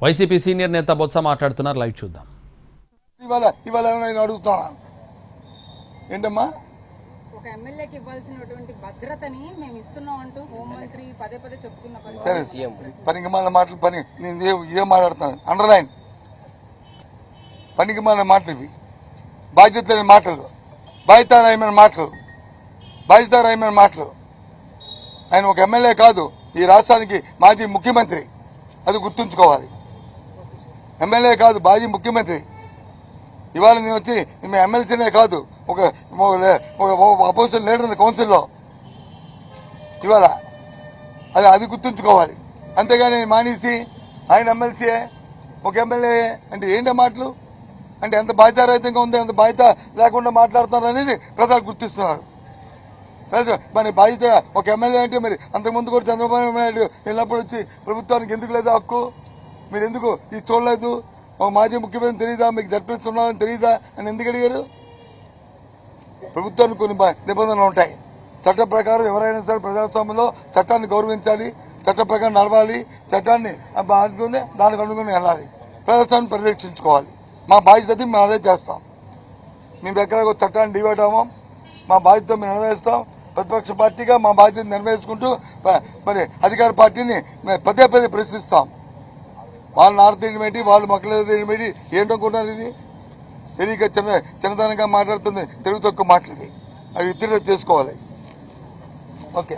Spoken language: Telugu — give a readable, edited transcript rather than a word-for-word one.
వైసీపీ సీనియర్ నేత బొత్స మాట్లాడుతున్నారు. లైవ్ చూద్దాం. ఇవాళ నేను అడుగుతున్నా ఏంటమ్మా, ఒక ఎమ్మెల్యేకి ఇవ్వాల్సినటువంటి భద్రతని మేము ఇస్తున్నాం అంటూ హోంమంత్రి పదే పదే చెప్తున్న సరే పనికి మన మాటలు నేను ఏం మాట్లాడుతున్నాను అండర్లైన్ పనికి మన మాటలు ఇవి బాధ్యత లేని మాటలు బాధ్యతారాయమైన మాటలు ఆయన ఒక ఎమ్మెల్యే కాదు, ఈ రాష్ట్రానికి మాజీ ముఖ్యమంత్రి, అది గుర్తుంచుకోవాలి. ఎమ్మెల్యే కాదు, మాజీ ముఖ్యమంత్రి. ఇవాళ నేను వచ్చి మీ ఎమ్మెల్సీనే కాదు, ఒక అపోజిషన్ లీడర్ కౌన్సిల్లో ఇవాళ అది గుర్తుంచుకోవాలి. అంతేగాని మానేసి ఆయన ఎమ్మెల్సీయే ఒక ఎమ్మెల్యే అంటే ఏంటి మాటలు, అంటే ఎంత బాధ్యతారహితంగా ఉంది, ఎంత బాధ్యత లేకుండా మాట్లాడుతున్నారు అనేది ప్రజలు గుర్తిస్తున్నారు. మరి బాధ్యత ఒక ఎమ్మెల్యే అంటే మరి అంతకుముందు కూడా చంద్రబాబు నాయుడు వెళ్ళినప్పుడు వచ్చి ప్రభుత్వానికి ఎందుకు లేదు హక్కు, మీరు ఎందుకు ఇది చూడలేదు, ఒక మాజీ ముఖ్యమంత్రి తెలియదా, మీకు జడ్పీస్తున్నారని తెలియదా అని ఎందుకు అడిగారు? ప్రభుత్వానికి కొన్ని నిబంధనలు ఉంటాయి. చట్ట ప్రకారం ఎవరైనా సరే ప్రజాస్వామ్యంలో చట్టాన్ని గౌరవించాలి, చట్ట ప్రకారం నడవాలి, చట్టాన్ని అందుకుని దానికి అనుకుని వెళ్ళాలి, ప్రజాస్వామ్యం పరిరక్షించుకోవాలి. మా బాధ్యత మేము అదే చేస్తాం. మేము ఎక్కడ చట్టాన్ని డివైడ్ అవ్వం, మా బాధ్యత మేము నెరవేరుస్తాం. ప్రతిపక్ష పార్టీగా మా బాధ్యత నెరవేర్చుకుంటూ మరి అధికార పార్టీని పదే ప్రశ్నిస్తాం. వాళ్ళని ఆడతీయడం ఏంటి, వాళ్ళు మొక్కలు తీయడం ఏంటి, ఏంటనుకుంటున్నారు? ఇది తెలియక చిన్నతనంగా మాట్లాడుతుంది, తెలుగు తక్కువ మాటలు అవి ఇతరులు చేసుకోవాలి. ఓకే.